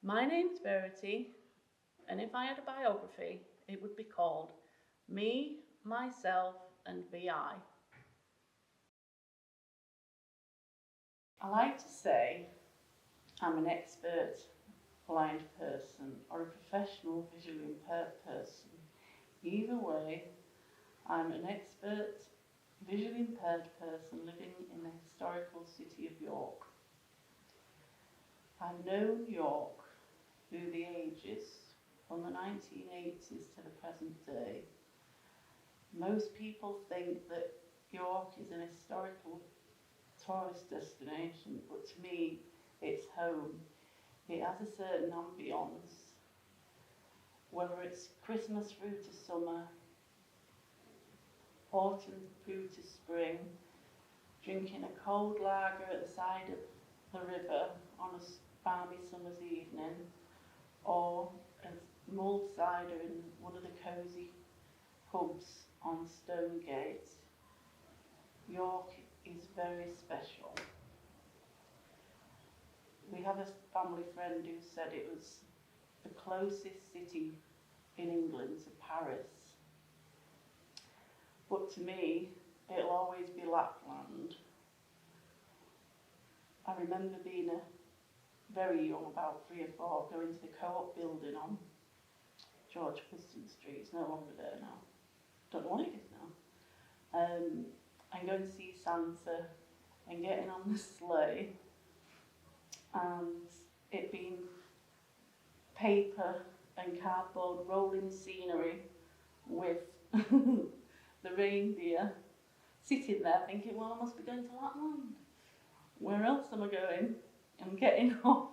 My name's Verity, and if I had a biography, it would be called Me, Myself, and VI. I like to say I'm an expert blind person or a professional visually impaired person. Either way, I'm an expert visually impaired person living in the historical city of York. I've known York through the ages, from the 1980s to the present day. Most people think that York is an historical tourist destination, but to me, it's home. It has a certain ambience, whether it's Christmas through to summer, autumn through to spring, drinking a cold lager at the side of the river on a balmy summer's evening, or a mulled cider in one of the cosy pubs on Stonegate. York is very special. We have a family friend who said it was the closest city in England to Paris. But to me, it'll always be Lapland. I remember being very young, about 3 or 4, going to the Co-op building on George Preston Street. It's no longer there now. Don't know what it is now. And going to see Santa and getting on the sleigh, and it being paper and cardboard rolling scenery with the reindeer sitting there thinking, well, I must be going to Lapland. Where else am I going? I'm getting off,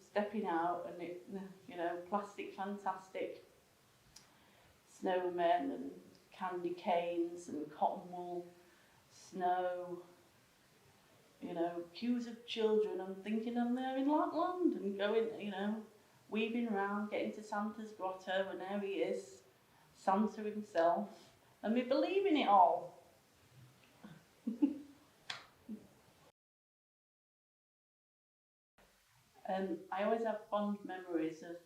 stepping out, and it, plastic fantastic snowmen and candy canes and cotton wool snow, queues of children. I'm thinking I'm there in Lapland and going, weaving around, getting to Santa's grotto, and there he is, Santa himself, and me believing it all. I always have fond memories of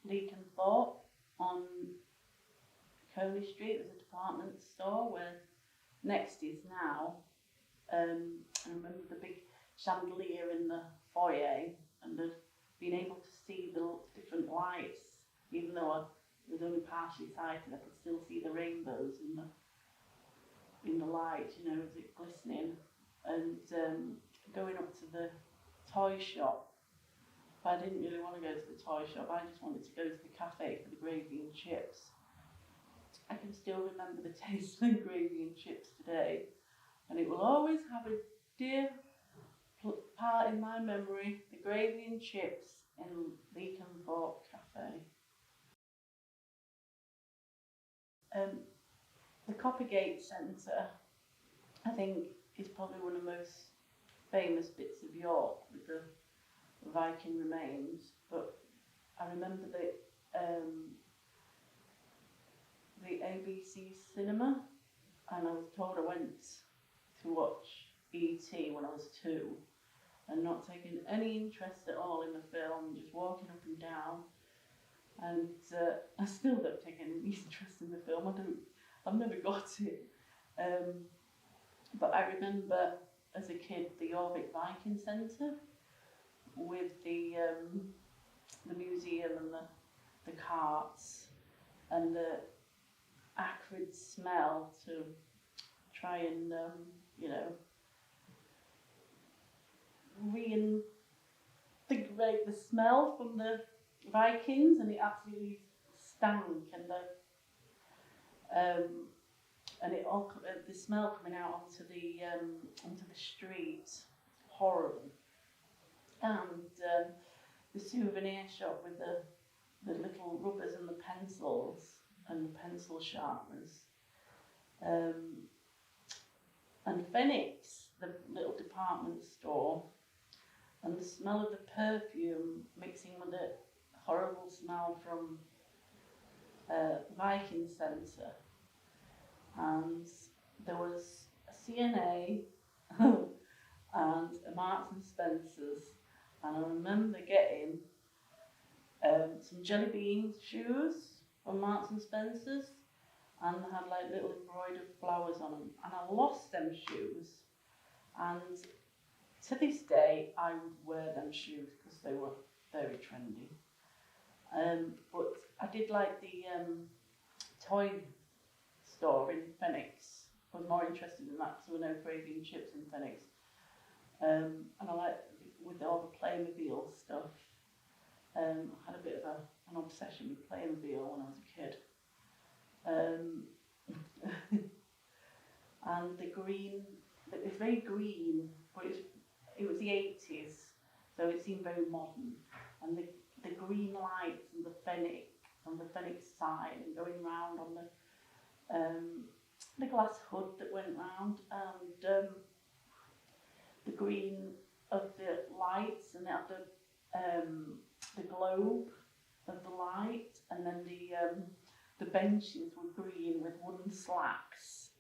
Leakenthorpe on Coney Street. It was a department store where Next is now. I remember the big chandelier in the foyer and being able to see the different lights, even though I was only partially sighted, I could still see the rainbows in the light, as it glistening. And going up to the toy shop, but I didn't really want to go to the toy shop, I just wanted to go to the cafe for the gravy and chips. I can still remember the taste of the gravy and chips today, and it will always have a dear part in my memory, the gravy and chips in Leakenthorpe Cafe. The Coppergate Centre, I think, is probably one of the most famous bits of York with the Viking remains, but I remember the ABC cinema, and I was told I went to watch E.T. when I was 2 and not taking any interest at all in the film, just walking up and down, and I still don't take any interest in the film. I've never got it, but I remember as a kid the Jorvik Viking Centre with the museum and the carts and the acrid smell to try and reinvigorate the smell from the Vikings, and it absolutely stank, and it all the smell coming out onto the street, horrible. And the souvenir shop with the little rubbers and the pencils and the pencil sharpeners. And Phoenix, the little department store, and the smell of the perfume mixing with the horrible smell from Viking Centre. And there was a CNA and a Marks and Spencer's And I remember getting some jelly bean shoes from Marks and Spencer's, and they had like little embroidered flowers on them. And I lost them shoes, and to this day I would wear them shoes because they were very trendy. But I did like the toy store in Phoenix. I was more interested in that because there were no gravy and chips in Phoenix. And I like with all the Playmobil stuff. I had a bit of an obsession with Playmobil when I was a kid. And the green, it's very green, but it was the 80s, so it seemed very modern. And the green lights and the Fenwick sign and going round on the glass hood that went round, and the green of the lights, and at the globe of the light, and then the benches were green with wooden slats.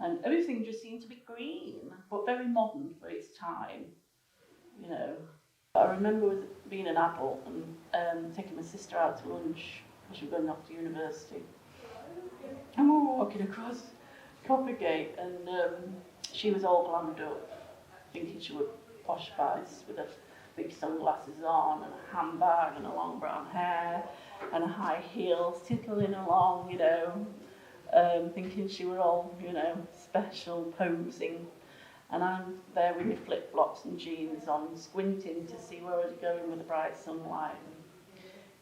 And everything just seemed to be green, but very modern for its time, you know. I remember being an adult and taking my sister out to lunch when she was going off to university. And we were walking across Coppergate, and she was all glammed up, thinking she was posh spice with her big sunglasses on and a handbag and a long brown hair and a high heels, tittling along, you know, thinking she were all, you know, special, posing. And I'm there with my flip-flops and jeans on, squinting to see where I was going with the bright sunlight, and,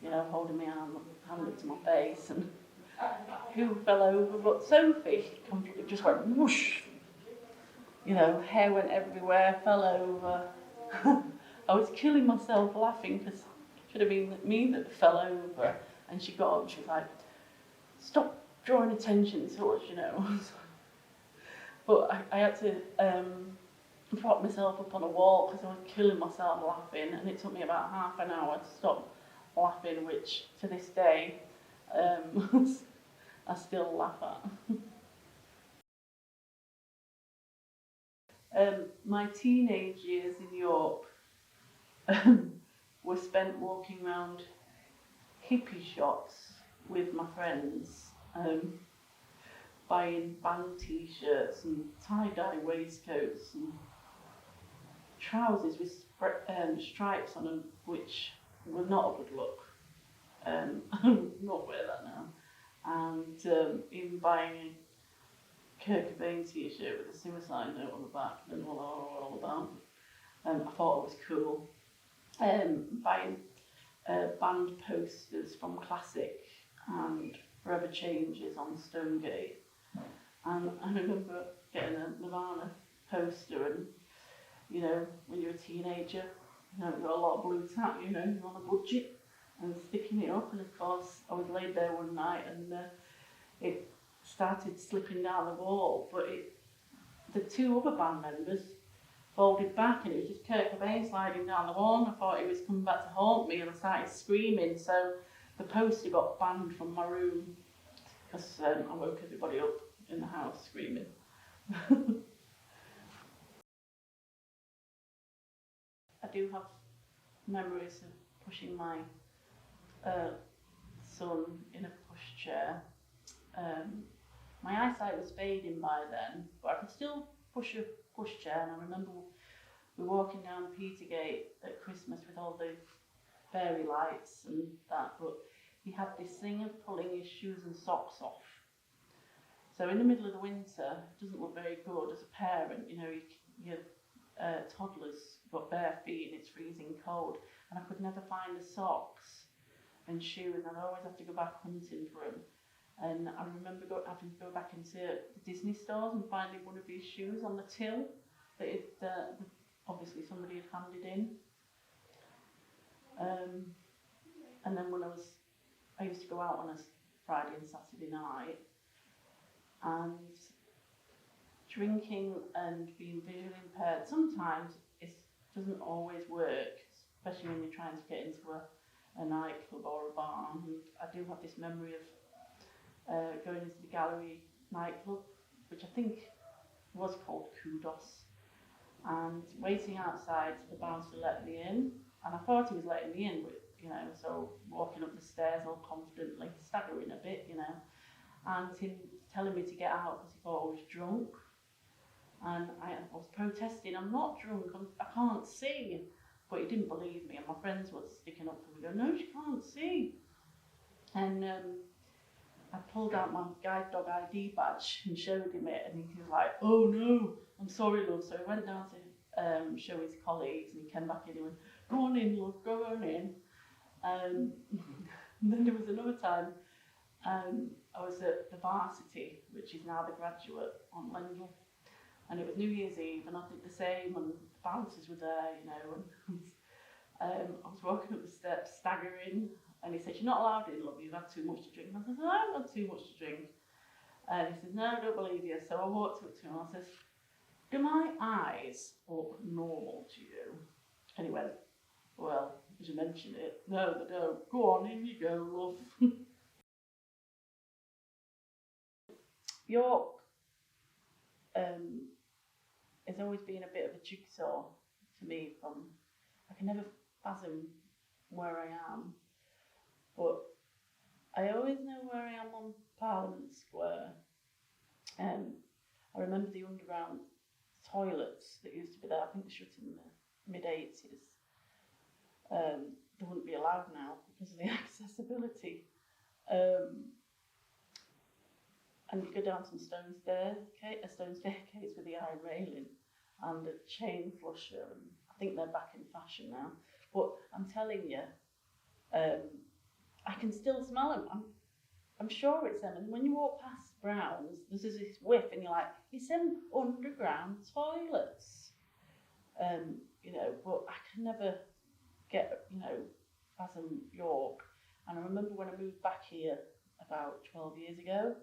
you know, holding my hand up to my face. And who fell over but Sophie? Completely just went whoosh. You know, hair went everywhere, fell over. I was killing myself laughing because it should have been me that fell over. And she got up and she was like, "Stop drawing attention to us," you know. But I had to prop myself up on a wall because I was killing myself laughing, and it took me about half an hour to stop laughing, which to this day I still laugh at. My teenage years in York were spent walking around hippie shops with my friends, buying band t-shirts and tie-dye waistcoats and trousers with stripes on them, which were not a good look. I would not wear that now. And even buying a Kurt Cobain t-shirt with a suicide note on the back, I don't know what they were all about. I thought it was cool. Buying band posters from Classic and Forever Changes on Stonegate. And I remember getting a Nirvana poster, and, you know, when you're a teenager, you know, you've got a lot of blue tack, you know, you're on a budget, and sticking it up. And of course, I was laid there one night and it started slipping down the wall, but the two other band members folded back, and it was just Kurt Cobain sliding down the wall, and I thought he was coming back to haunt me, and I started screaming. So the poster got banned from my room because I woke everybody up in the house screaming. I do have memories of pushing my son in a pushchair. My eyesight was fading by then, but I could still push a pushchair, and I remember we were walking down Petergate at Christmas with all the fairy lights and that, but he had this thing of pulling his shoes and socks off. So in the middle of the winter, it doesn't look very good as a parent, you know, your toddler's got bare feet and it's freezing cold, and I could never find the socks and shoes, and I'd always have to go back hunting for them. And I remember having to go back into the Disney stores and finding one of his shoes on the till that obviously somebody had handed in. And then I used to go out on a Friday and Saturday night, and drinking and being visually impaired sometimes it doesn't always work, especially when you're trying to get into a nightclub or a bar. And I do have this memory of going into the Gallery nightclub, which I think was called Kudos, and waiting outside for the bouncer to let me in. And I thought he was letting me in, but, so walking up the stairs all confidently, staggering a bit, and him telling me to get out because he thought I was drunk. And I was protesting, I'm not drunk, I can't see. But he didn't believe me, and my friends were sticking up for me, going, no, she can't see. And I pulled out my guide dog ID badge and showed him it, and he was like, oh no, I'm sorry, love. So he went down to show his colleagues, and he came back in and went, go on in, love, go on in. And then there was another time, I was at the Varsity, which is now the Graduate on Lendl, and it was New Year's Eve, and I did the same, and the bouncers were there, and I was walking up the steps, staggering, and he said, you're not allowed in, love, you've had too much to drink. And I said, I haven't had too much to drink. And he said, no, I don't believe you. So I walked up to him and I said, do my eyes look normal to you? And he went, well, as you mentioned it, no, they don't. Go on, in you go, love. York has always been a bit of a jigsaw to me. I can never fathom where I am, but I always know where I am on Parliament Square. I remember the underground toilets that used to be there. I think they shut in the mid-80s. They wouldn't be allowed now because of the accessibility. And you go down some stone staircase with the iron railing and a chain flusher. And I think they're back in fashion now. But I'm telling you, I can still smell them. I'm sure it's them. And when you walk past Brown's, there's this whiff, and you're like, it's them underground toilets. But I can never get, fathom York. And I remember when I moved back here about 12 years ago,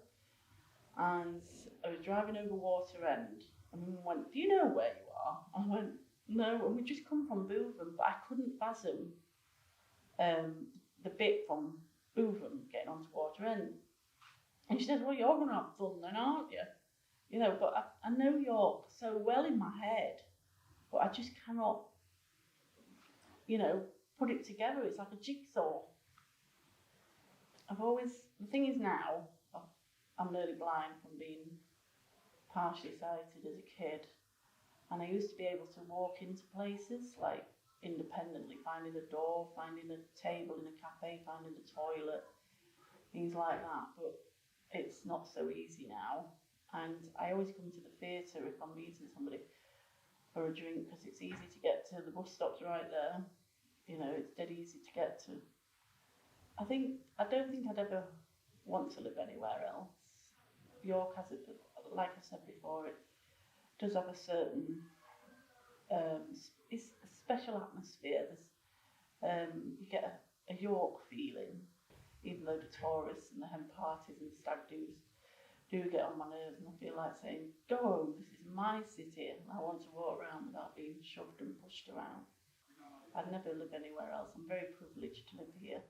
and I was driving over Water End, and Mum went, do you know where you are? I went, no, and we just come from Bootham, but I couldn't fathom the bit from Bootham getting onto Water End. And she said, well, you're going to have fun then, aren't you? But I know York so well in my head, but I just cannot, put it together. It's like a jigsaw. The thing is now, I'm nearly blind from being partially sighted as a kid. And I used to be able to walk into places, like independently, finding a door, finding a table in a cafe, finding a toilet, things like that. But it's not so easy now. And I always come to the theatre if I'm meeting somebody for a drink, because it's easy to get to. The bus stop's right there. It's dead easy to get to. I don't think I'd ever want to live anywhere else. York has, like I said before, it does have a certain it's a special atmosphere. You get a York feeling, even though the tourists and the hen parties and stag do get on my nerves, and I feel like saying, go home, this is my city, and I want to walk around without being shoved and pushed around. I'd never live anywhere else. I'm very privileged to live here.